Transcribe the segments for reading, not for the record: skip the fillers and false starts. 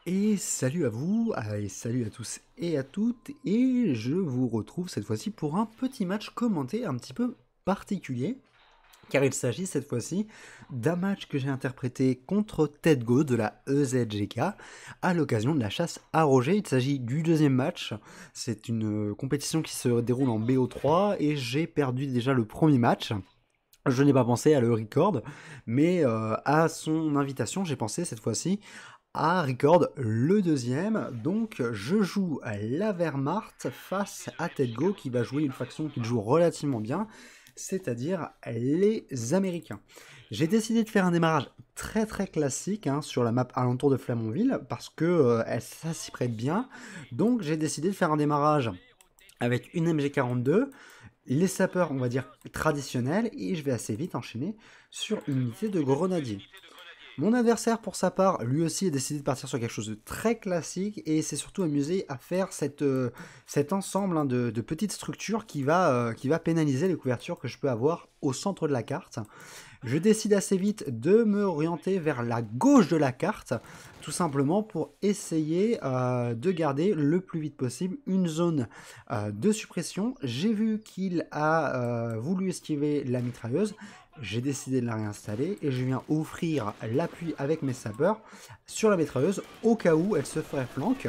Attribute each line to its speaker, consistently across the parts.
Speaker 1: Et salut à vous, et salut à tous et à toutes, et je vous retrouve cette fois-ci pour un petit match commenté un petit peu particulier, car il s'agit cette fois-ci d'un match que j'ai interprété contre TEDGO de la EZGK à l'occasion de la chasse à Roger. Il s'agit du deuxième match, c'est une compétition qui se déroule en BO3 et j'ai perdu déjà le premier match. Je n'ai pas pensé à le record, mais à son invitation, j'ai pensé cette fois-ci à record le deuxième. Donc je joue la Wehrmacht face à TEDGO qui va jouer une faction qu'il joue relativement bien, c'est-à-dire les Américains. J'ai décidé de faire un démarrage très très classique sur la map alentour de Flamanville parce que ça s'y prête bien. Donc j'ai décidé de faire un démarrage avec une MG42, les sapeurs, on va dire, traditionnels, et je vais assez vite enchaîner sur une unité de grenadiers. Mon adversaire, pour sa part, lui aussi a décidé de partir sur quelque chose de très classique et s'est surtout amusé à faire cet ensemble de petites structures qui va pénaliser les couvertures que je peux avoir au centre de la carte. Je décide assez vite de me orienter vers la gauche de la carte, tout simplement pour essayer de garder le plus vite possible une zone de suppression. J'ai vu qu'il a voulu esquiver la mitrailleuse, j'ai décidé de la réinstaller et je viens offrir l'appui avec mes sapeurs sur la mitrailleuse au cas où elle se ferait flanque.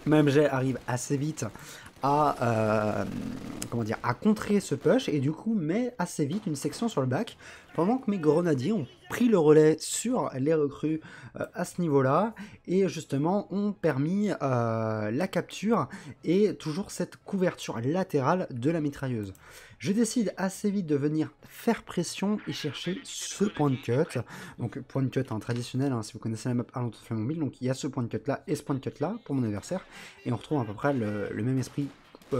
Speaker 1: Même jet arrive assez vite à, à contrer ce push et du coup met assez vite une section sur le bac pendant que mes grenadiers ont pris le relais sur les recrues à ce niveau-là et justement ont permis la capture et toujours cette couverture latérale de la mitrailleuse. Je décide assez vite de venir faire pression et chercher ce point de cut. Donc point de cut traditionnel, si vous connaissez la map alentour de Flamanville, donc il y a ce point de cut là et ce point de cut là pour mon adversaire. Et on retrouve à peu près le même esprit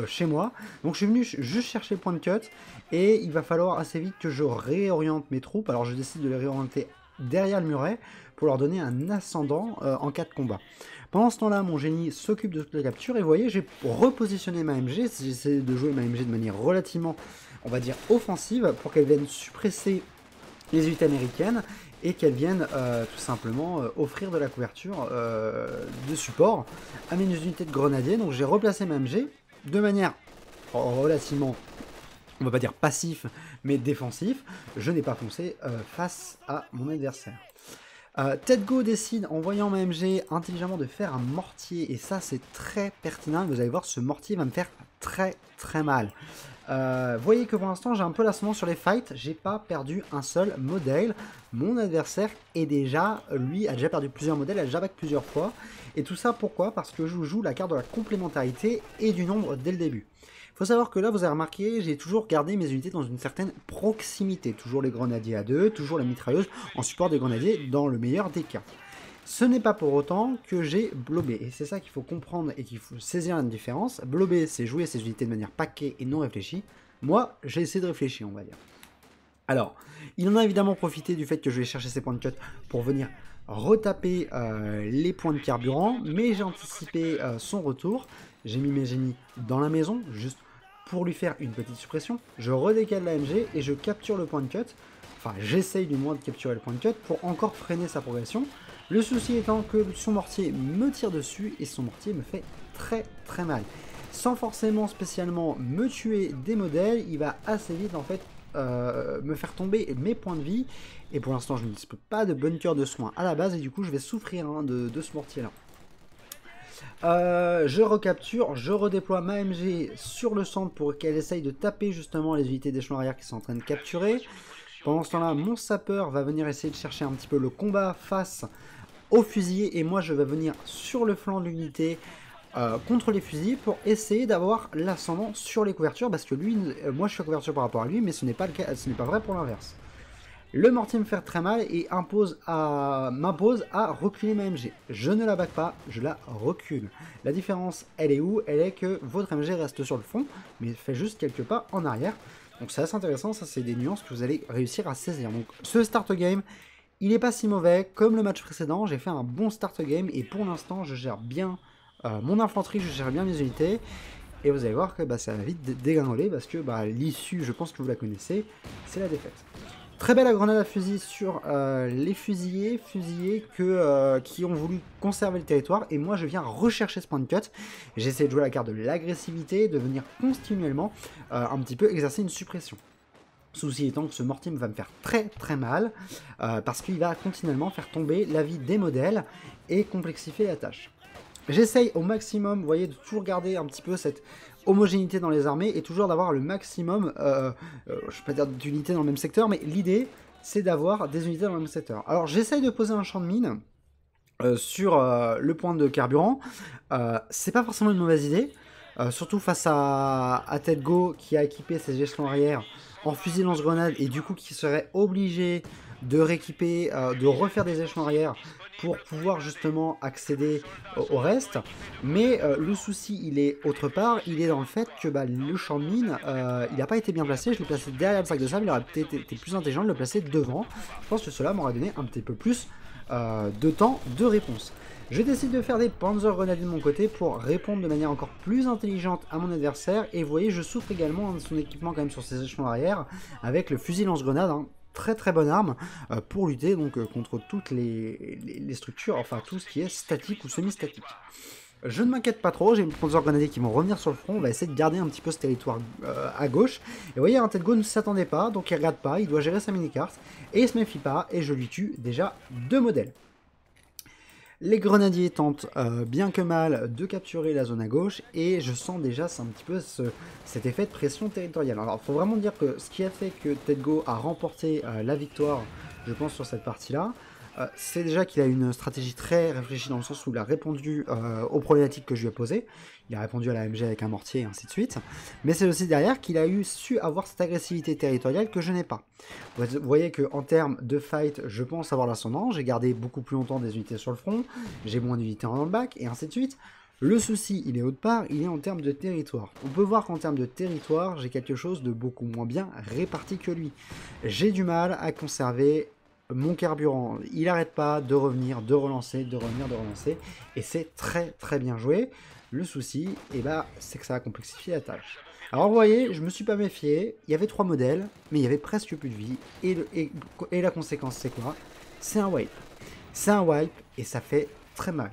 Speaker 1: chez moi. Donc je suis venu juste chercher le point de cut et il va falloir assez vite que je réoriente mes troupes. Alors je décide de les réorienter derrière le muret pour leur donner un ascendant en cas de combat. Pendant ce temps-là, mon génie s'occupe de toute la capture et vous voyez, j'ai repositionné ma MG. J'essaie de jouer ma MG de manière relativement, on va dire, offensive pour qu'elle vienne suppresser les unités américaines et qu'elles viennent tout simplement offrir de la couverture de support à mes unités de grenadiers. Donc j'ai replacé ma MG de manière relativement, on va pas dire passif, mais défensif. Je n'ai pas foncé face à mon adversaire. TEDGO décide, en voyant ma MG, intelligemment de faire un mortier, et ça c'est très pertinent, vous allez voir, ce mortier va me faire très très mal. Vous voyez que pour l'instant j'ai un peu l'ascendant sur les fights, j'ai pas perdu un seul modèle. Mon adversaire est déjà, lui, a déjà perdu plusieurs modèles, a déjà back plusieurs fois. Et tout ça pourquoi? Parce que je joue la carte de la complémentarité et du nombre dès le début. Faut savoir que là, vous avez remarqué, j'ai toujours gardé mes unités dans une certaine proximité. Toujours les grenadiers à 2, toujours la mitrailleuse en support des grenadiers dans le meilleur des cas. Ce n'est pas pour autant que j'ai blobé, et c'est ça qu'il faut comprendre et qu'il faut saisir la différence. Blober, c'est jouer ses unités de manière paquée et non réfléchie. Moi, j'ai essayé de réfléchir, on va dire. Alors, il en a évidemment profité du fait que je vais chercher ces points de cut pour venir retaper les points de carburant, mais j'ai anticipé son retour. J'ai mis mes génies dans la maison, juste pour lui faire une petite suppression. Je redécale la MG et je capture le point de cut. Enfin, j'essaye du moins de capturer le point de cut pour encore freiner sa progression. Le souci étant que son mortier me tire dessus et son mortier me fait très très mal. Sans forcément spécialement me tuer des modèles, il va assez vite en fait me faire tomber mes points de vie. Et pour l'instant je ne dispose pas de bunker de soins à la base et du coup je vais souffrir de ce mortier là. Je recapture, je redéploie ma MG sur le centre pour qu'elle essaye de taper justement les unités d'échelon arrière qui sont en train de capturer. Pendant ce temps-là, mon sapeur va venir essayer de chercher un petit peu le combat face aux fusiliers et moi je vais venir sur le flanc de l'unité contre les fusils pour essayer d'avoir l'ascendant sur les couvertures parce que lui, moi je fais couverture par rapport à lui mais ce n'est pas le cas, ce n'est pas vrai pour l'inverse. Le mortier me fait très mal et m'impose à reculer ma MG. Je ne la back pas, je la recule. La différence, elle est où? Elle est que votre MG reste sur le fond, mais fait juste quelques pas en arrière. Donc c'est assez intéressant, ça c'est des nuances que vous allez réussir à saisir. Donc ce start game, il n'est pas si mauvais. Comme le match précédent, j'ai fait un bon start game et pour l'instant je gère bien mon infanterie, je gère bien mes unités. Et vous allez voir que ça va vite dégringoler parce que l'issue, je pense que vous la connaissez, c'est la défaite. Très belle la grenade à fusil sur les fusillés qui ont voulu conserver le territoire. Et moi, je viens rechercher ce point de cut. J'essaie de jouer la carte de l'agressivité, de venir continuellement un petit peu exercer une suppression. Souci étant que ce mortier va me faire très mal, parce qu'il va continuellement faire tomber la vie des modèles et complexifier la tâche. J'essaye au maximum, vous voyez, de toujours garder un petit peu cette homogénéité dans les armées et toujours d'avoir le maximum, je ne vais pas dire d'unités dans le même secteur, mais l'idée c'est d'avoir des unités dans le même secteur. Alors j'essaye de poser un champ de mine sur le point de carburant, c'est pas forcément une mauvaise idée, surtout face à Tedgo qui a équipé ses échelons arrière en fusil lance-grenade et du coup qui serait obligé de rééquiper, de refaire des échelons arrière pour pouvoir justement accéder au reste. Mais le souci, il est autre part, il est dans le fait que le champ de mine, il n'a pas été bien placé. Je l'ai placé derrière le sac de sable, il aurait peut-être été plus intelligent de le placer devant. Je pense que cela m'aurait donné un petit peu plus de temps de réponse. Je décide de faire des Panzer Grenadiers de mon côté pour répondre de manière encore plus intelligente à mon adversaire. Et vous voyez, je souffre également de son équipement quand même sur ses échelons arrière avec le fusil lance-grenade. Hein. Très bonne arme pour lutter donc contre toutes les structures, enfin tout ce qui est statique ou semi-statique. Je ne m'inquiète pas trop, j'ai mes Panzer Grenadiers qui vont revenir sur le front, on va essayer de garder un petit peu ce territoire à gauche. Et vous voyez, un Tedgo ne s'attendait pas, donc il regarde pas, il doit gérer sa mini-carte, et il se méfie pas, et je lui tue déjà 2 modèles. Les grenadiers tentent bien que mal de capturer la zone à gauche et je sens déjà un petit peu cet effet de pression territoriale. Alors il faut vraiment dire que ce qui a fait que Tedgo a remporté la victoire, je pense, sur cette partie-là, c'est déjà qu'il a une stratégie très réfléchie dans le sens où il a répondu aux problématiques que je lui ai posées. Il a répondu à la MG avec un mortier et ainsi de suite. Mais c'est aussi derrière qu'il a su avoir cette agressivité territoriale que je n'ai pas. Vous voyez qu'en termes de fight, je pense avoir l'ascendant. J'ai gardé beaucoup plus longtemps des unités sur le front. J'ai moins d'unités dans le bac et ainsi de suite. Le souci, il est autre part, il est en termes de territoire. On peut voir qu'en termes de territoire, j'ai quelque chose de beaucoup moins bien réparti que lui. J'ai du mal à conserver mon carburant, il n'arrête pas de revenir, de relancer, de revenir, de relancer, et c'est très bien joué. Le souci, c'est que ça va complexifier la tâche. Alors vous voyez, je me suis pas méfié, il y avait 3 modèles, mais il y avait presque plus de vie, et la conséquence c'est quoi? C'est un wipe. C'est un wipe, et ça fait très mal.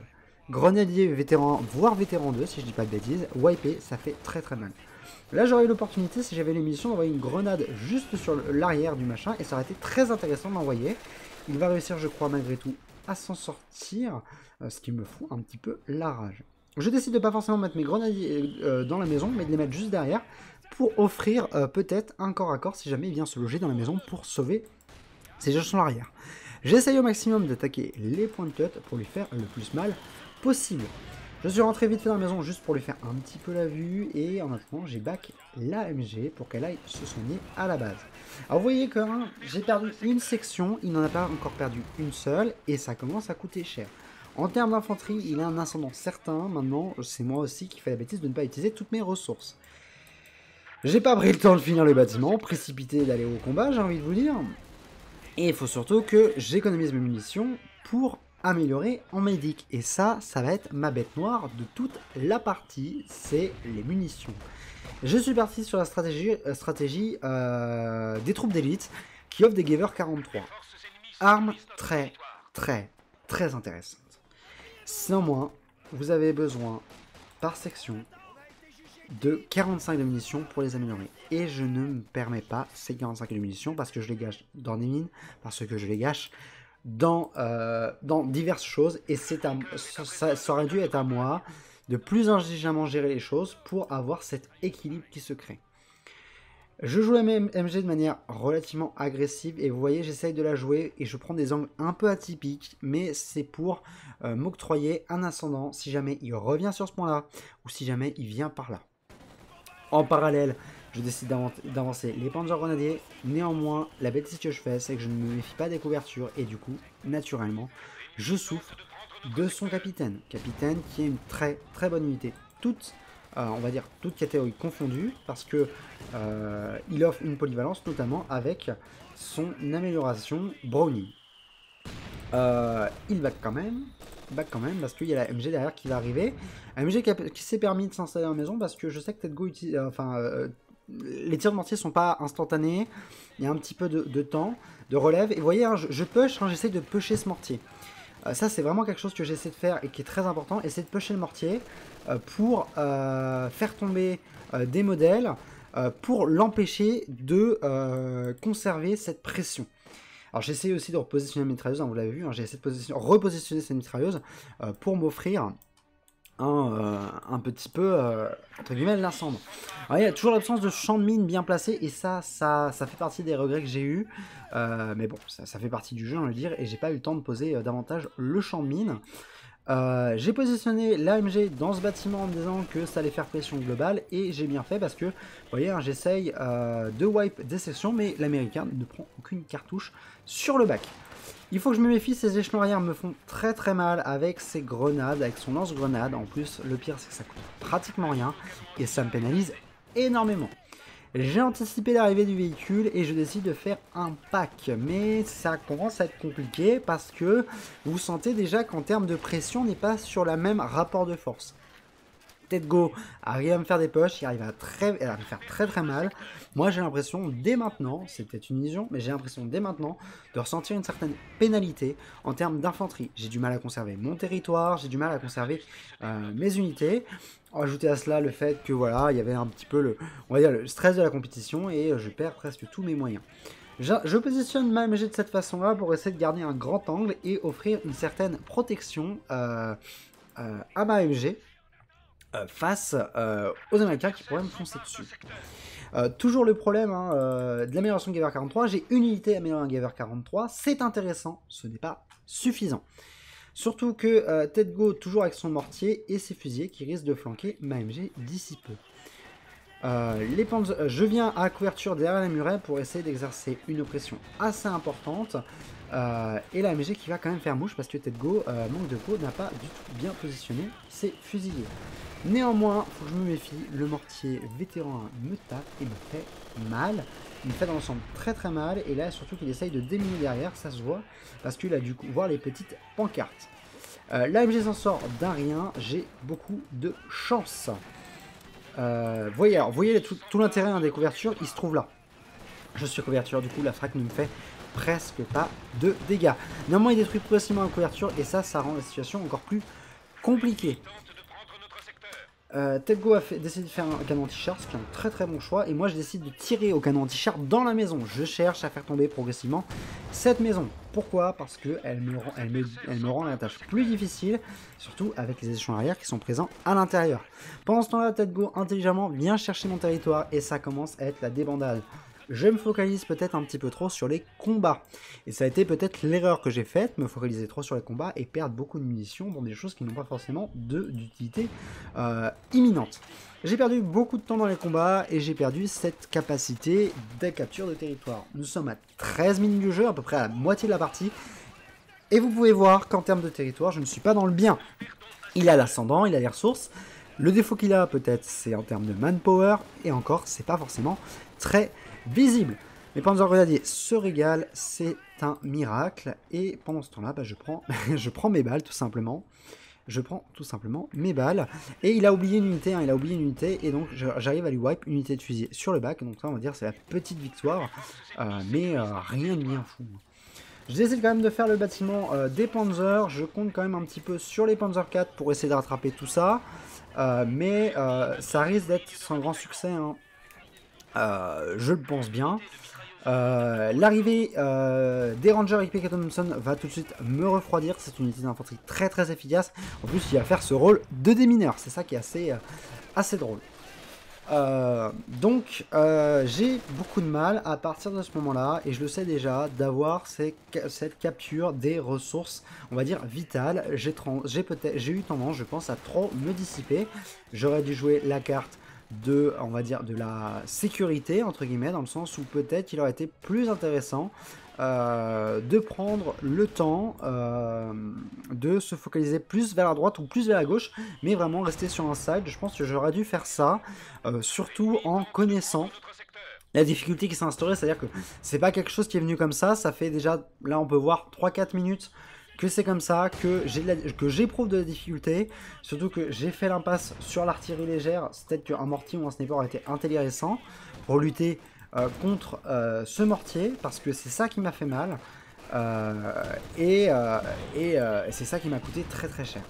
Speaker 1: Grenadier vétéran, voire vétéran 2, si je dis pas de bêtises, wiper, ça fait très mal. Là, j'aurais eu l'opportunité, si j'avais les munitions, d'envoyer une grenade juste sur l'arrière du machin, et ça aurait été très intéressant de l'envoyer. Il va réussir, je crois, malgré tout, à s'en sortir, ce qui me fout un petit peu la rage. Je décide de pas forcément mettre mes grenadiers dans la maison, mais de les mettre juste derrière, pour offrir peut-être un corps à corps, si jamais il vient se loger dans la maison, pour sauver ses échelons arrière. J'essaye au maximum d'attaquer les points de cut pour lui faire le plus mal possible. Je suis rentré vite fait dans la maison juste pour lui faire un petit peu la vue et en attendant j'ai back l'AMG pour qu'elle aille se soigner à la base. Alors vous voyez que j'ai perdu une section, il n'en a pas encore perdu une seule et ça commence à coûter cher. En termes d'infanterie, il a un ascendant certain, maintenant c'est moi aussi qui fais la bêtise de ne pas utiliser toutes mes ressources. J'ai pas pris le temps de finir le bâtiment, précipité d'aller au combat j'ai envie de vous dire. Et il faut surtout que j'économise mes munitions pour améliorer en médic. Et ça va être ma bête noire de toute la partie, c'est les munitions. Je suis parti sur la stratégie des troupes d'élite qui offre des Gewehr 43. Arme très intéressante. Néanmoins, vous avez besoin par section de 45 de munitions pour les améliorer. Et je ne me permets pas ces 45 de munitions parce que je les gâche dans des mines, parce que je les gâche dans diverses choses. Et ça aurait dû être à moi de plus intelligemment gérer les choses pour avoir cet équilibre qui se crée. Je joue la même MG de manière relativement agressive et vous voyez j'essaye de la jouer et je prends des angles un peu atypiques mais c'est pour m'octroyer un ascendant si jamais il revient sur ce point là ou si jamais il vient par là. En parallèle je décide d'avancer les Panzer Grenadiers, néanmoins la bêtise que je fais c'est que je ne me méfie pas des couvertures et du coup naturellement je souffre de son capitaine qui est une très bonne unité, on va dire toutes catégories confondues, parce que il offre une polyvalence, notamment avec son amélioration Browning. Il back quand même, parce qu'il y a la MG derrière qui va arriver. La MG qui s'est permis de s'installer dans la maison, parce que je sais que Tedgo les tirs de mortier sont pas instantanés, il y a un petit peu de temps, de relève, et vous voyez, hein, je push, hein, j'essaie de pusher ce mortier. Ça c'est vraiment quelque chose que j'essaie de faire et qui est très important, essayer de pusher le mortier pour faire tomber des modèles, pour l'empêcher de conserver cette pression. Alors j'essaie aussi de repositionner la mitrailleuse, hein, vous l'avez vu, hein, j'ai essayé de repositionner cette mitrailleuse pour m'offrir un petit peu, entre guillemets, l'incendie. Il y a toujours l'absence de champ de mine bien placé, et ça fait partie des regrets que j'ai eu. Mais bon, ça fait partie du jeu, on va le dire, et j'ai pas eu le temps de poser davantage le champ de mine. J'ai positionné l'AMG dans ce bâtiment en me disant que ça allait faire pression globale, et j'ai bien fait parce que, vous voyez, hein, j'essaye de wipe des sections, mais l'américain ne prend aucune cartouche sur le bac. Il faut que je me méfie, ces échelons arrière me font très très mal avec ses grenades, avec son lance-grenade. En plus, le pire c'est que ça coûte pratiquement rien et ça me pénalise énormément. J'ai anticipé l'arrivée du véhicule et je décide de faire un pack. Mais ça commence à être compliqué parce que vous sentez déjà qu'en termes de pression, on n'est pas sur le même rapport de force. TEDGO arrive à me faire des poches, il arrive à me faire très très mal. Moi j'ai l'impression dès maintenant, c'est peut-être une illusion, mais j'ai l'impression dès maintenant de ressentir une certaine pénalité en termes d'infanterie. J'ai du mal à conserver mon territoire, j'ai du mal à conserver mes unités. Ajouter à cela le fait que voilà, il y avait un petit peu on va dire, le stress de la compétition et je perds presque tous mes moyens. Je positionne ma MG de cette façon-là pour essayer de garder un grand angle et offrir une certaine protection à ma MG. Face aux Américains qui pourraient me foncer dessus. Toujours le problème de l'amélioration de Gewehr 43, j'ai une unité améliorée en Gewehr 43, c'est intéressant, ce n'est pas suffisant. Surtout que TEDGO, toujours avec son mortier et ses fusiliers qui risquent de flanquer ma MG d'ici peu. Je viens à couverture derrière la muraille pour essayer d'exercer une oppression assez importante. Et la MG qui va quand même faire mouche parce que TEDGO, manque de peau, n'a pas du tout bien positionné ses fusiliers. Néanmoins, faut que je me méfie, le mortier vétéran me tape et me fait mal. Il me fait dans l'ensemble très très mal, et là surtout qu'il essaye de déminer derrière, ça se voit, parce qu'il a dû voir les petites pancartes. L'AMG s'en sort d'un rien, j'ai beaucoup de chance. Voyez tout l'intérêt des couvertures, il se trouve là. Je suis couverture, du coup la frappe ne me fait presque pas de dégâts. Néanmoins il détruit progressivement la couverture, et ça rend la situation encore plus compliquée. TEDGO a décidé de faire un canon anti-char, ce qui est un très très bon choix, et moi je décide de tirer au canon anti-char dans la maison. Je cherche à faire tomber progressivement cette maison. Pourquoi? Parce qu'elle me rend la tâche plus difficile, surtout avec les échelons arrière qui sont présents à l'intérieur. Pendant ce temps-là, TEDGO intelligemment vient chercher mon territoire, et ça commence à être la débandade. Je me focalise peut-être un petit peu trop sur les combats. Et ça a été peut-être l'erreur que j'ai faite, me focaliser trop sur les combats et perdre beaucoup de munitions dans des choses qui n'ont pas forcément d'utilité imminente. J'ai perdu beaucoup de temps dans les combats et j'ai perdu cette capacité de capture de territoire. Nous sommes à 13 minutes du jeu, à peu près à la moitié de la partie. Et vous pouvez voir qu'en termes de territoire, je ne suis pas dans le bien. Il a l'ascendant, il a les ressources. Le défaut qu'il a peut-être, c'est en termes de manpower. Et encore, c'est pas forcément très visible. Mais Panzer Grenadier se régale, c'est un miracle. Et pendant ce temps-là, je prends mes balles tout simplement. Je prends tout simplement mes balles. Et il a oublié une unité, et donc j'arrive à lui wipe une unité de fusil sur le bac. Donc ça, on va dire, c'est la petite victoire. Mais rien de bien fou. Je décide quand même de faire le bâtiment des Panzers. Je compte quand même un petit peu sur les Panzer 4 pour essayer de rattraper tout ça. Mais ça risque d'être sans grand succès, hein. Je le pense bien. L'arrivée des Rangers équipés Captain Thompson va tout de suite me refroidir. C'est une unité d'infanterie très très efficace. En plus, il va faire ce rôle de démineur. C'est ça qui est assez drôle. Donc, j'ai beaucoup de mal à partir de ce moment-là, et je le sais déjà, d'avoir cette capture des ressources, on va dire, vitales. J'ai eu tendance, je pense, à trop me dissiper. J'aurais dû jouer la carte de, on va dire, de la sécurité, entre guillemets, dans le sens où peut-être il aurait été plus intéressant de prendre le temps de se focaliser plus vers la droite ou plus vers la gauche, mais vraiment rester sur un side. Je pense que j'aurais dû faire ça, surtout en connaissant la difficulté qui s'est instaurée, c'est-à-dire que c'est pas quelque chose qui est venu comme ça fait déjà, là on peut voir 3-4 minutes que c'est comme ça, que j'éprouve de la difficulté, surtout que j'ai fait l'impasse sur l'artillerie légère. C'est peut-être qu'un mortier ou un sniper aurait été intéressant pour lutter contre ce mortier, parce que c'est ça qui m'a fait mal, c'est ça qui m'a coûté très très cher.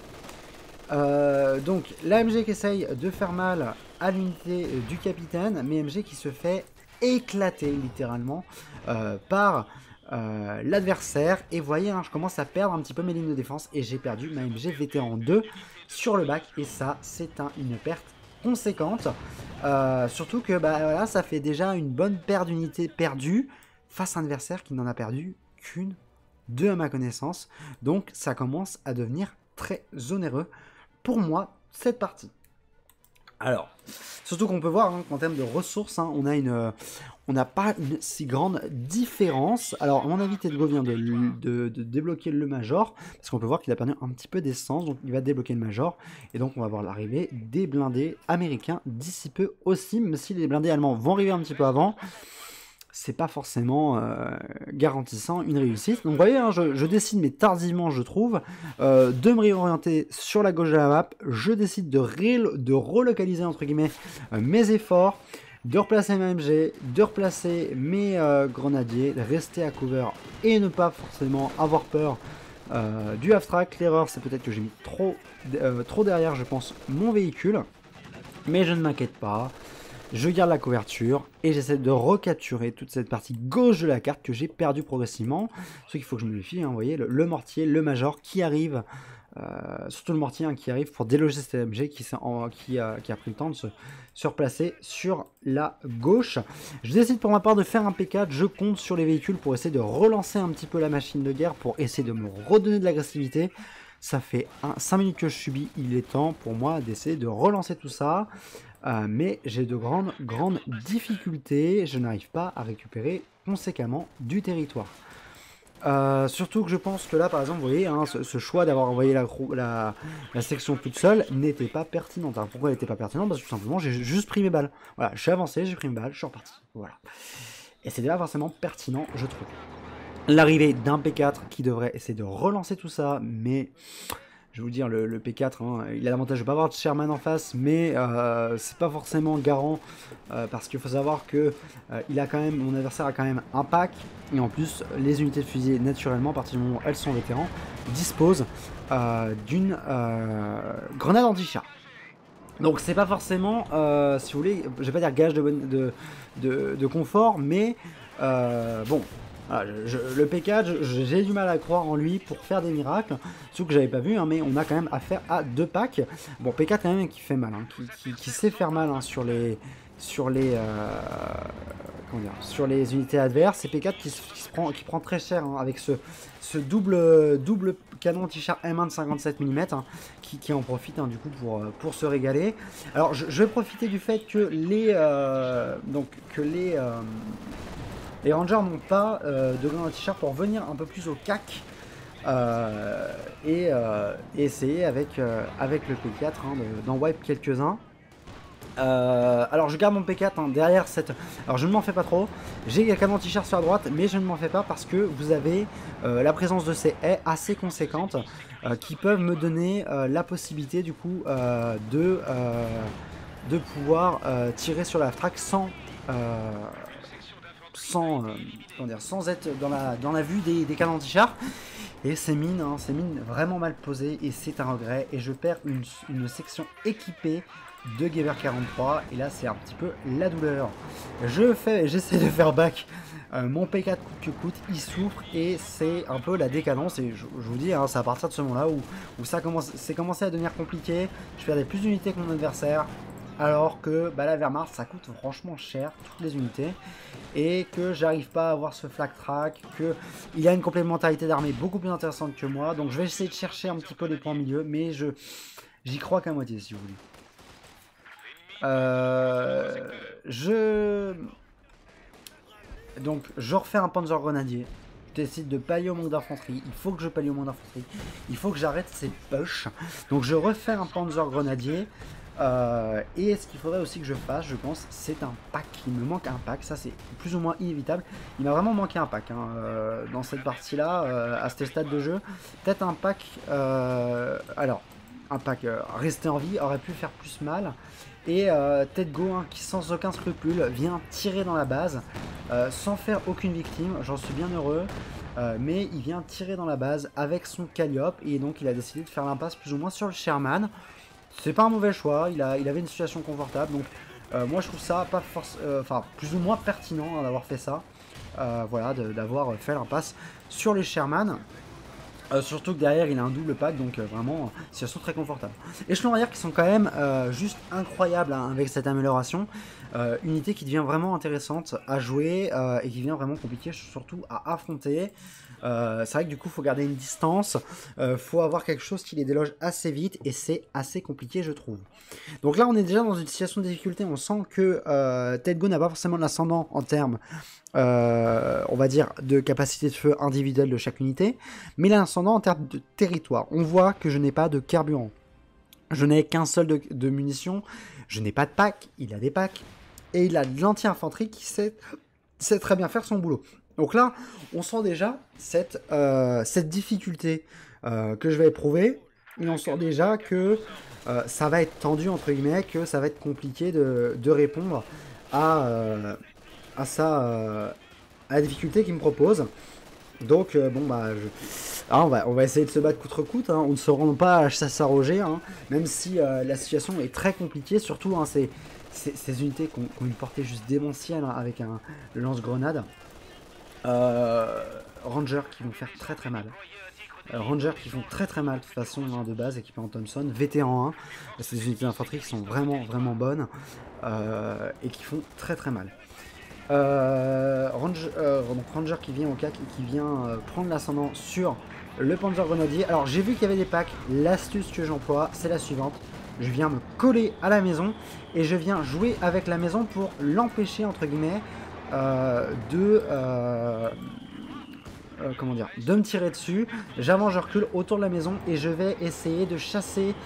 Speaker 1: Donc l'AMG qui essaye de faire mal à l'unité du capitaine, mais AMG qui se fait éclater littéralement par l'adversaire. Et vous voyez, hein, je commence à perdre un petit peu mes lignes de défense et j'ai perdu ma AMG vétéran 2 sur le bac, et ça c'est une perte conséquente. Surtout que bah, voilà, ça fait déjà une bonne paire d'unités perdues face à un adversaire qui n'en a perdu qu'une, deux à ma connaissance. Donc ça commence à devenir très onéreux pour moi cette partie. Alors, surtout qu'on peut voir hein, qu'en termes de ressources, hein, on n'a pas une si grande différence. Alors, mon invité de Go vient de débloquer le Major, parce qu'on peut voir qu'il a perdu un petit peu d'essence, donc il va débloquer le Major, et donc on va voir l'arrivée des blindés américains d'ici peu aussi, même si les blindés allemands vont arriver un petit peu avant. C'est pas forcément garantissant une réussite. Donc vous voyez, hein, je décide, mais tardivement je trouve, de me réorienter sur la gauche de la map. Je décide de relocaliser entre guillemets mes efforts, de replacer ma MG, de replacer mes grenadiers, de rester à cover et ne pas forcément avoir peur du half-track. L'erreur, c'est peut-être que j'ai mis trop derrière, je pense, mon véhicule. Mais je ne m'inquiète pas. Je garde la couverture et j'essaie de recapturer toute cette partie gauche de la carte que j'ai perdue progressivement. Ce qu'il faut que je me méfie, hein, vous voyez, le mortier, le major qui arrive, surtout le mortier hein, qui arrive pour déloger cet MG qui a pris le temps de se replacer sur la gauche. Je décide pour ma part de faire un P4, je compte sur les véhicules pour essayer de relancer un petit peu la machine de guerre, pour essayer de me redonner de l'agressivité. Ça fait 5 minutes que je subis, il est temps pour moi d'essayer de relancer tout ça. Mais j'ai de grandes difficultés, je n'arrive pas à récupérer conséquemment du territoire. Surtout que je pense que là, par exemple, vous voyez, hein, ce choix d'avoir envoyé la section toute seule n'était pas pertinent. Alors, pourquoi elle n'était pas pertinente? Parce que tout simplement, j'ai juste pris mes balles. Voilà, je suis avancé, j'ai pris mes balles, je suis reparti. Voilà. Et c'était pas forcément pertinent, je trouve. L'arrivée d'un P4 qui devrait essayer de relancer tout ça, mais... Je vais vous dire, le P4, hein, il a l'avantage de ne pas avoir de Sherman en face, mais c'est pas forcément garant, parce qu'il faut savoir que mon adversaire a quand même un pack, et en plus, les unités de fusil, naturellement, à partir du moment où elles sont vétérans, disposent d'une grenade anti-char. Donc c'est pas forcément, si vous voulez, je vais pas dire gage de confort, mais bon... Voilà, le P4, j'ai du mal à croire en lui pour faire des miracles, surtout que j'avais pas vu, hein, mais on a quand même affaire à 2 packs. Bon, P4 quand même qui fait mal, hein, qui sait faire mal hein, sur les unités adverses. C'est P4 qui prend très cher hein, avec ce double canon anti-char M1 de 57 mm hein, qui en profite hein, du coup pour se régaler. Alors je vais profiter du fait que les Rangers n'ont pas de grenade anti-char pour venir un peu plus au CAC et essayer avec le P4 hein, d'en wipe quelques-uns. Alors je garde mon P4 hein, derrière cette... Alors je ne m'en fais pas trop, j'ai un canon anti-char sur la droite, mais je ne m'en fais pas parce que vous avez la présence de ces haies assez conséquentes qui peuvent me donner la possibilité du coup de pouvoir tirer sur la track sans être dans la vue des canons anti-char. Et ces mines vraiment mal posées, et c'est un regret. Et je perds une section équipée de Geber 43, et là c'est un petit peu la douleur. J'essaie de faire back mon P4 coûte que coûte, il souffre, et c'est un peu la décadence. Et je vous dis, hein, c'est à partir de ce moment-là où c'est commencé à devenir compliqué. Je perdais plus d'unités que mon adversaire. Alors que bah, la Wehrmacht ça coûte franchement cher, toutes les unités, et que j'arrive pas à avoir ce flag track, qu'il y a une complémentarité d'armée beaucoup plus intéressante que moi, donc je vais essayer de chercher un petit peu les points milieu, mais j'y crois qu'à moitié si vous voulez. Donc je refais un Panzer Grenadier, je décide de pallier au manque d'infanterie, il faut que je pallie au manque d'infanterie, il faut que j'arrête ces push, donc je refais un Panzer Grenadier. Et ce qu'il faudrait aussi que je fasse, je pense, c'est un pack. Il me manque un pack, ça c'est plus ou moins inévitable. Il m'a vraiment manqué un pack hein, dans cette partie-là, à ce stade de jeu. Peut-être un pack... alors, un pack rester en vie aurait pu faire plus mal. Et Ted Go, hein, qui sans aucun scrupule vient tirer dans la base, sans faire aucune victime, j'en suis bien heureux. Mais il vient tirer dans la base avec son Calliope, et donc il a décidé de faire l'impasse plus ou moins sur le Sherman. C'est pas un mauvais choix, il avait une situation confortable, donc moi je trouve ça pas enfin plus ou moins pertinent hein, d'avoir fait ça. Voilà, d'avoir fait l'impasse sur les Sherman. Surtout que derrière il a un double pack, donc vraiment situation très confortable. Échelons arrière qui sont quand même juste incroyables hein, avec cette amélioration. Unité qui devient vraiment intéressante à jouer et qui devient vraiment compliquée surtout à affronter. C'est vrai que du coup faut garder une distance, faut avoir quelque chose qui les déloge assez vite et c'est assez compliqué je trouve. Donc là on est déjà dans une situation de difficulté, on sent que Ted Go n'a pas forcément l'ascendant en termes on va dire de capacité de feu individuelle de chaque unité, mais l'ascendant en termes de territoire. On voit que je n'ai pas de carburant, je n'ai qu'un seul de munitions, je n'ai pas de pack, il a des packs, et il a de l'anti-infanterie qui sait très bien faire son boulot. Donc là, on sent déjà cette difficulté que je vais éprouver, et on sent déjà que ça va être tendu, entre guillemets, que ça va être compliqué de répondre à la difficulté qu'il me propose. Donc bon bah on va essayer de se battre coûte que coûte, hein. On ne se rend pas à s'arroger, hein, même si la situation est très compliquée, surtout hein, ces unités qui ont une portée juste démentielle hein, avec un lance-grenade. Rangers qui vont faire très mal. Rangers qui font très mal de toute façon hein, de base, équipés en Thompson, vétéran 1, c'est des unités d'infanterie qui sont vraiment bonnes et qui font très mal. Ranger qui vient au CAC et qui vient prendre l'ascendant sur le Panzer Grenadier. Alors j'ai vu qu'il y avait des packs, l'astuce que j'emploie c'est la suivante, je viens me coller à la maison et je viens jouer avec la maison pour l'empêcher entre guillemets comment dire, de me tirer dessus. J'avance, je recule autour de la maison et je vais essayer de chasser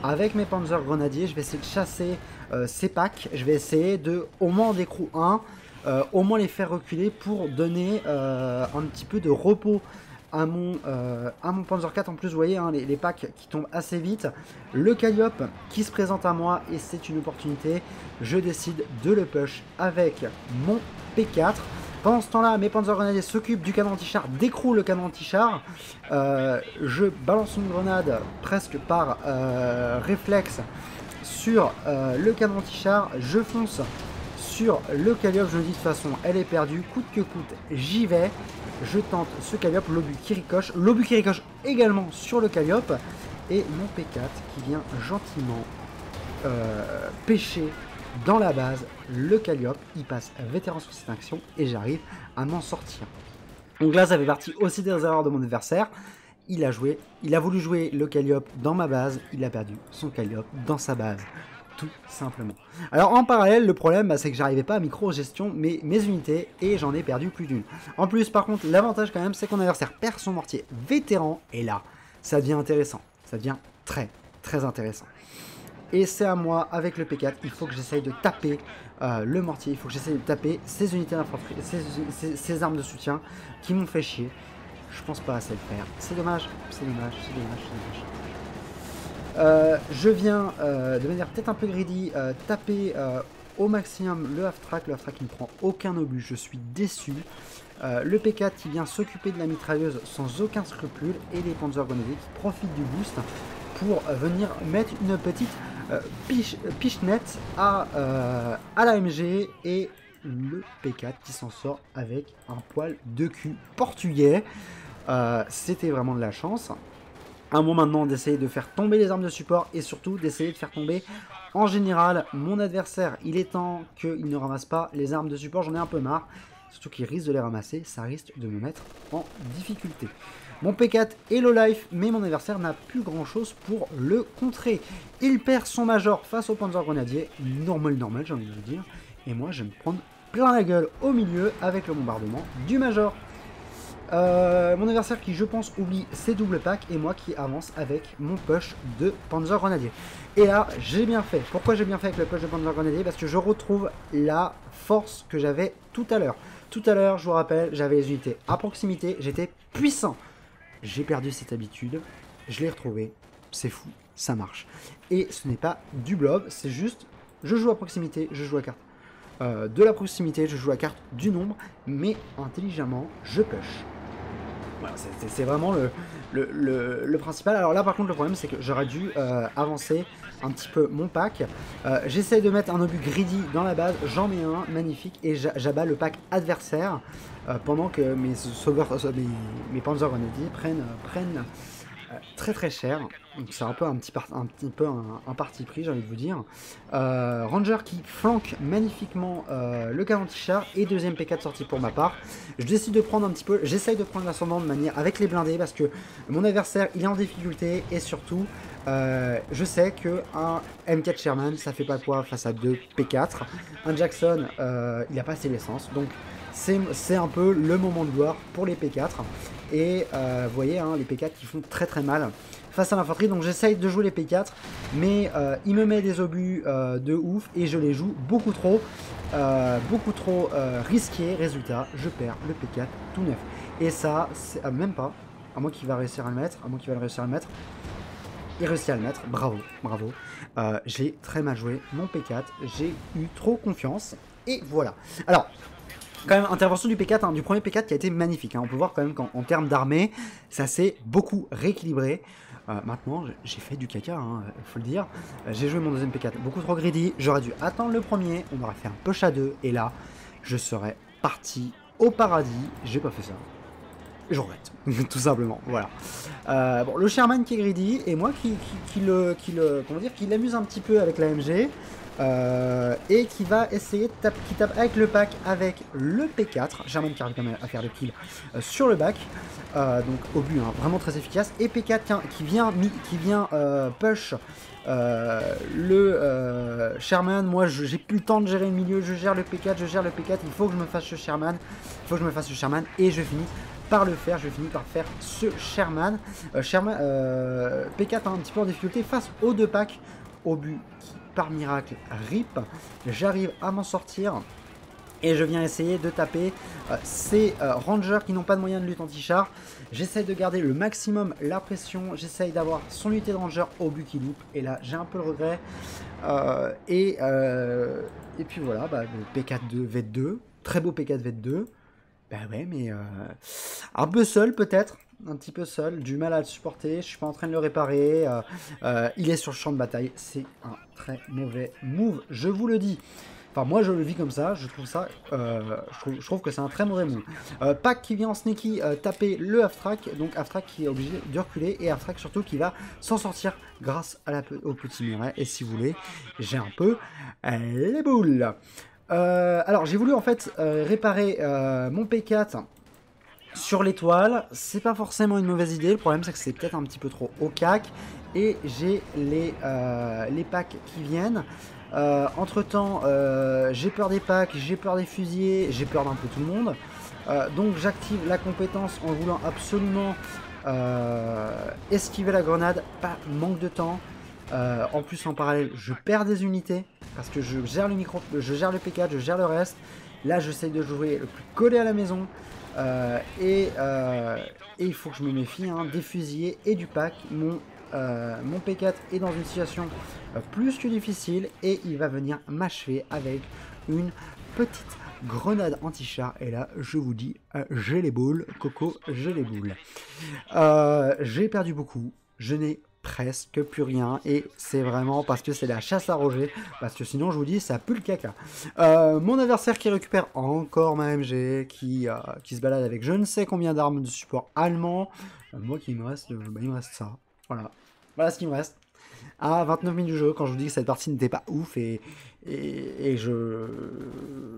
Speaker 1: avec mes Panzer Grenadiers, je vais essayer de chasser ces packs, je vais essayer de au moins en décrou 1 au moins les faire reculer pour donner un petit peu de repos à mon Panzer 4. En plus vous voyez hein, les packs qui tombent assez vite, le Calliope qui se présente à moi et c'est une opportunité, je décide de le push avec mon P4. Pendant ce temps-là, mes Panzer Grenadiers s'occupent du canon anti-char, décroulent le canon anti-char. Je balance une grenade presque par réflexe sur le canon anti-char. Je fonce sur le Calliope, je me dis de toute façon, elle est perdue, coûte que coûte, j'y vais. Je tente ce Calliope, l'obus qui ricoche également sur le Calliope. Et mon P4 qui vient gentiment pêcher dans la base le Calliope, il passe vétéran sur cette action et j'arrive à m'en sortir. Donc là ça fait partie aussi des erreurs de mon adversaire. Il a voulu jouer le Calliope dans ma base, il a perdu son Calliope dans sa base, tout simplement. Alors en parallèle le problème bah, c'est que j'arrivais pas à micro-gestion mes unités et j'en ai perdu plus d'une. En plus par contre l'avantage quand même c'est que mon adversaire perd son mortier vétéran et là ça devient intéressant, ça devient très intéressant. Et c'est à moi, avec le P4, il faut que j'essaye de taper le mortier, il faut que j'essaye de taper ces unités d'infanterie, ces armes de soutien qui m'ont fait chier. Je pense pas assez le faire. C'est dommage, c'est dommage. Je viens, de manière peut-être un peu greedy, taper au maximum le half-track. Le half-track qui ne prend aucun obus, je suis déçu. Le P4 qui vient s'occuper de la mitrailleuse sans aucun scrupule. Et les Panzer Grenadiers qui profitent du boost pour venir mettre une petite pichenette à l'AMG et le P4 qui s'en sort avec un poil de cul portugais. C'était vraiment de la chance. Un moment maintenant d'essayer de faire tomber les armes de support et surtout d'essayer de faire tomber en général mon adversaire. Il est temps qu'il ne ramasse pas les armes de support, j'en ai un peu marre. Surtout qu'il risque de les ramasser, ça risque de me mettre en difficulté. Mon P4 est low life, mais mon adversaire n'a plus grand chose pour le contrer. Il perd son major face au Panzer Grenadier, normal j'ai envie de vous dire. Et moi je vais me prendre plein la gueule au milieu avec le bombardement du major. Mon adversaire qui, je pense, oublie ses doubles packs et moi qui avance avec mon push de Panzer Grenadier. Et là, j'ai bien fait. Pourquoi j'ai bien fait avec le push de Panzer Grenadier? Parce que je retrouve la force que j'avais tout à l'heure. Tout à l'heure, je vous rappelle, j'avais les unités à proximité, j'étais puissant. J'ai perdu cette habitude, je l'ai retrouvée, c'est fou, ça marche. Et ce n'est pas du blob, c'est juste, je joue à proximité, je joue à carte de la proximité, je joue à carte du nombre, mais intelligemment, je push. Voilà, c'est vraiment le principal. Alors là, par contre, le problème, c'est que j'aurais dû avancer un petit peu mon pack. J'essaye de mettre un obus greedy dans la base, j'en mets un, magnifique, et j'abats le pack adversaire pendant que mes sauveurs, mes Panzer Grenadiers prennent très très cher. Donc c'est un peu un petit peu un parti pris, j'ai envie de vous dire. Ranger qui flanque magnifiquement le Cavendish et deuxième P4 sorti pour ma part. Je décide de prendre un petit peu, j'essaye de prendre l'ascendant de manière avec les blindés parce que mon adversaire il est en difficulté et surtout je sais que un M4 Sherman ça fait pas quoi face à deux P4. Un Jackson il a pas assez d'essence donc c'est un peu le moment de gloire pour les P4 et vous voyez hein, les P4 qui font très très mal face à l'infanterie, donc j'essaye de jouer les P4 mais il me met des obus de ouf et je les joue beaucoup trop risqués. Résultat, je perds le P4 tout neuf et ça c'est même pas, à moins qu'il va réussir à le mettre, il réussit à le mettre, bravo, bravo. J'ai très mal joué mon P4, j'ai eu trop confiance et voilà. Alors quand même, intervention du P4, hein, du premier P4 qui a été magnifique. Hein. On peut voir quand même qu'en termes d'armée, ça s'est beaucoup rééquilibré. Maintenant, j'ai fait du caca, il faut le dire. J'ai joué mon deuxième P4 beaucoup trop greedy. J'aurais dû attendre le premier. On aurait fait un push à deux. Et là, je serais parti au paradis. J'ai pas fait ça. Je regrette, tout simplement. Voilà. Bon, le Sherman qui est greedy et moi qui l'amuse un petit peu avec la MG. Et qui va essayer de qui tape avec le pack avec le P4. Sherman qui arrive quand même à faire le kill sur le back. Donc au but, hein, vraiment très efficace. Et P4 qui vient push le Sherman. Moi j'ai plus le temps de gérer le milieu. Je gère le P4, il faut que je me fasse ce Sherman. Et je finis par le faire. Je finis par faire ce Sherman. P4 hein, un petit peu en difficulté face aux deux packs. Au but qui par miracle rip, j'arrive à m'en sortir et je viens essayer de taper ces rangers qui n'ont pas de moyen de lutte anti-char. J'essaye de garder le maximum la pression, j'essaye d'avoir son unité de ranger au but qui loupe et là j'ai un peu le regret et puis voilà, le P4 V2, très beau P4 V2. Bah ouais, mais un peu seul peut-être, un petit peu seul, du mal à le supporter, je suis pas en train de le réparer, il est sur le champ de bataille, c'est un très mauvais move, je vous le dis. Enfin moi je le vis comme ça, je trouve ça, je trouve que c'est un très mauvais move. Pack qui vient en sneaky taper le half-track, donc half-track qui est obligé de reculer, et half-track surtout qui va s'en sortir grâce à au petit muret, et si vous voulez, j'ai un peu les boules. Alors j'ai voulu en fait réparer mon P4 sur l'étoile, c'est pas forcément une mauvaise idée, le problème c'est que c'est peut-être un petit peu trop au cac, et j'ai les packs qui viennent. Entre temps j'ai peur des packs, j'ai peur des fusiliers, j'ai peur d'un peu tout le monde, donc j'active la compétence en voulant absolument esquiver la grenade, pas manque de temps. En plus en parallèle je perds des unités parce que je gère le je gère le P4, je gère le reste. Là j'essaye de jouer le plus collé à la maison et il faut que je me méfie hein, des fusillés et du pack. Mon P4 est dans une situation plus que difficile et il va venir m'achever avec une petite grenade anti-char et là je vous dis j'ai les boules, Coco, j'ai les boules. J'ai perdu beaucoup, je n'ai presque plus rien et c'est vraiment parce que c'est la chasse à Roger, parce que sinon je vous dis ça pue le caca. Mon adversaire qui récupère encore ma MG, qui se balade avec je ne sais combien d'armes de support allemand. Moi qui me reste, il me reste ça, voilà ce qu'il me reste à 29 minutes du jeu, quand je vous dis que cette partie n'était pas ouf et je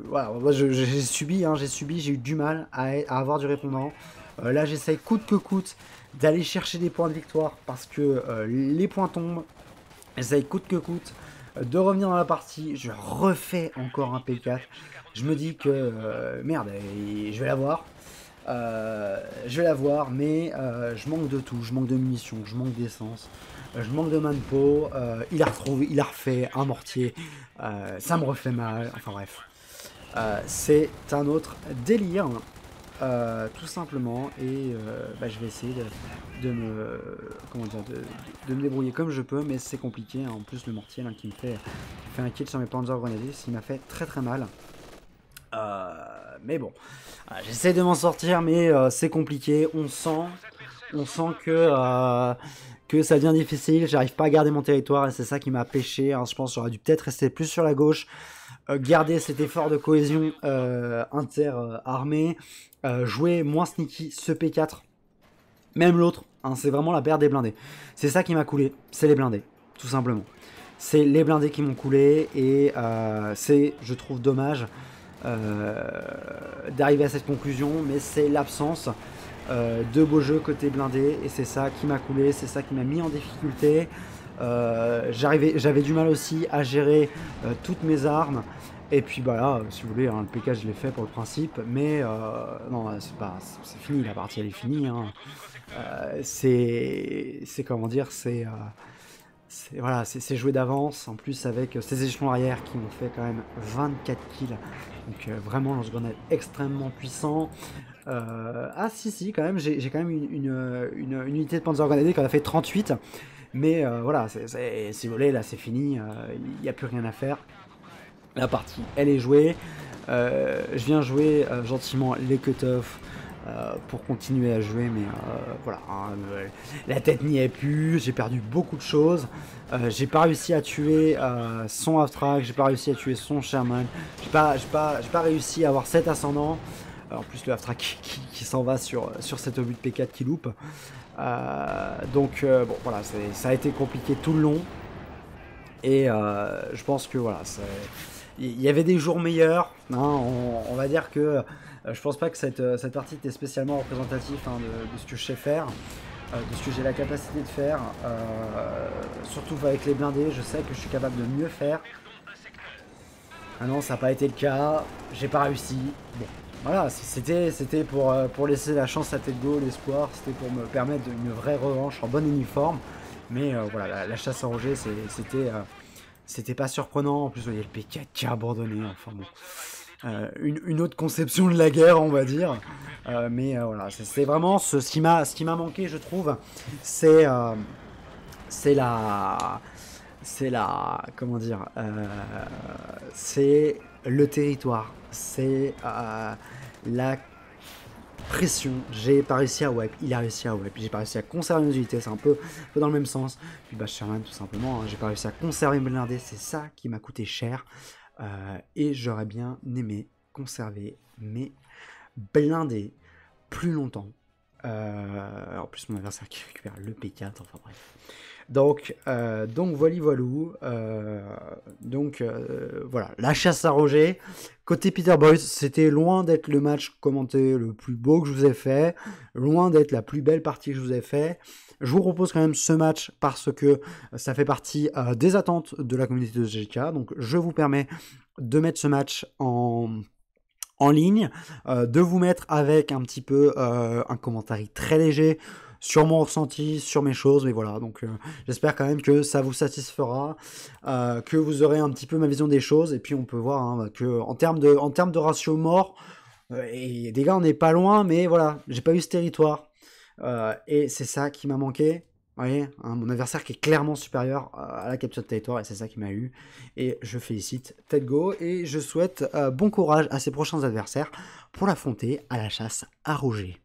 Speaker 1: voilà, j'ai subi, j'ai eu du mal à avoir du répondant. Là j'essaye coûte que coûte d'aller chercher des points de victoire parce que les points tombent. J'essaye coûte que coûte de revenir dans la partie. Je refais encore un P4. Je me dis que merde, je vais l'avoir. Je vais l'avoir, mais je manque de tout. Je manque de munitions, je manque d'essence, je manque de manpo. Il a retrouvé, il a refait un mortier. Ça me refait mal. Enfin bref. C'est un autre délire. Tout simplement, et je vais essayer de me comment dire de me débrouiller comme je peux, mais c'est compliqué, hein. En plus le mortier là, qui me fait un kill sur mes Panzer Grenadiers, il m'a fait très très mal. Mais bon, j'essaie de m'en sortir, mais c'est compliqué. On sent que ça devient difficile. J'arrive pas à garder mon territoire et c'est ça qui m'a pêché, hein. Je pense que j'aurais dû peut-être rester plus sur la gauche, garder cet effort de cohésion inter-armée, jouer moins sneaky ce P4, même l'autre, hein, c'est vraiment la paire des blindés. C'est ça qui m'a coulé, c'est les blindés, tout simplement. C'est les blindés qui m'ont coulé et c'est, je trouve, dommage d'arriver à cette conclusion, mais c'est l'absence de beaux jeux côté blindé et c'est ça qui m'a coulé, c'est ça qui m'a mis en difficulté. J'avais du mal aussi à gérer toutes mes armes. Et puis bah là, si vous voulez, hein, le PK je l'ai fait pour le principe, mais non, c'est fini, la partie elle est finie. Hein. C'est comment dire, voilà, c'est joué d'avance, en plus avec ces échelons arrière qui m'ont fait quand même 24 kills. Donc vraiment lance-grenade extrêmement puissant. Ah si, quand même, j'ai quand même une unité de Panzer Grenadier qui en a fait 38. Mais voilà, c'est volé, là c'est fini, il n'y a plus rien à faire. La partie, elle est jouée. Je viens jouer gentiment les cut-off pour continuer à jouer, mais voilà, hein, la tête n'y est plus, j'ai perdu beaucoup de choses. J'ai pas réussi à tuer son Half-Track, j'ai pas réussi à tuer son Sherman, j'ai pas réussi à avoir 7 ascendants. En plus le Half-Track qui s'en va sur cet obus de P4 qui loupe. Donc bon voilà, ça a été compliqué tout le long. Et je pense que voilà, il y avait des jours meilleurs, hein, on va dire que je pense pas que cette partie était spécialement représentative, hein, de ce que je sais faire, de ce que j'ai la capacité de faire, surtout avec les blindés, je sais que je suis capable de mieux faire. Ah non, ça n'a pas été le cas, j'ai pas réussi. Bon, voilà, c'était pour laisser la chance à Tedgo, l'espoir, c'était pour me permettre une vraie revanche en bon uniforme. Mais voilà, la chasse à Roger, c'était pas surprenant. En plus, il y a le P4 qui a abandonné. Enfin bon, une autre conception de la guerre, on va dire. Mais voilà, c'est vraiment ce qui m'a manqué, je trouve. C'est comment dire, c'est le territoire, c'est la pression. J'ai pas réussi à wipe, il a réussi à wipe, j'ai pas réussi à conserver nos unités, c'est un peu dans le même sens. Puis bah Sherman tout simplement, hein, j'ai pas réussi à conserver mes blindés, c'est ça qui m'a coûté cher. Et j'aurais bien aimé conserver mes blindés plus longtemps. En plus mon adversaire qui récupère le P4, enfin bref. Donc voilou. Voilà, la chasse à Roger. Côté Peter Boys, c'était loin d'être le match commenté le plus beau que je vous ai fait, loin d'être la plus belle partie que je vous ai fait. Je vous propose quand même ce match parce que ça fait partie des attentes de la communauté de GK. Donc je vous permets de mettre ce match en ligne, de vous mettre avec un petit peu un commentaire très léger sur mon ressenti, sur mes choses, mais voilà, donc j'espère quand même que ça vous satisfera, que vous aurez un petit peu ma vision des choses, et puis on peut voir hein, que en termes de ratio mort, et des gars on n'est pas loin, mais voilà, j'ai pas eu ce territoire, et c'est ça qui m'a manqué. Vous voyez, hein, mon adversaire qui est clairement supérieur à la capture de territoire, et c'est ça qui m'a eu. Et je félicite Tedgo, et je souhaite bon courage à ses prochains adversaires pour l'affronter à la chasse à Roger.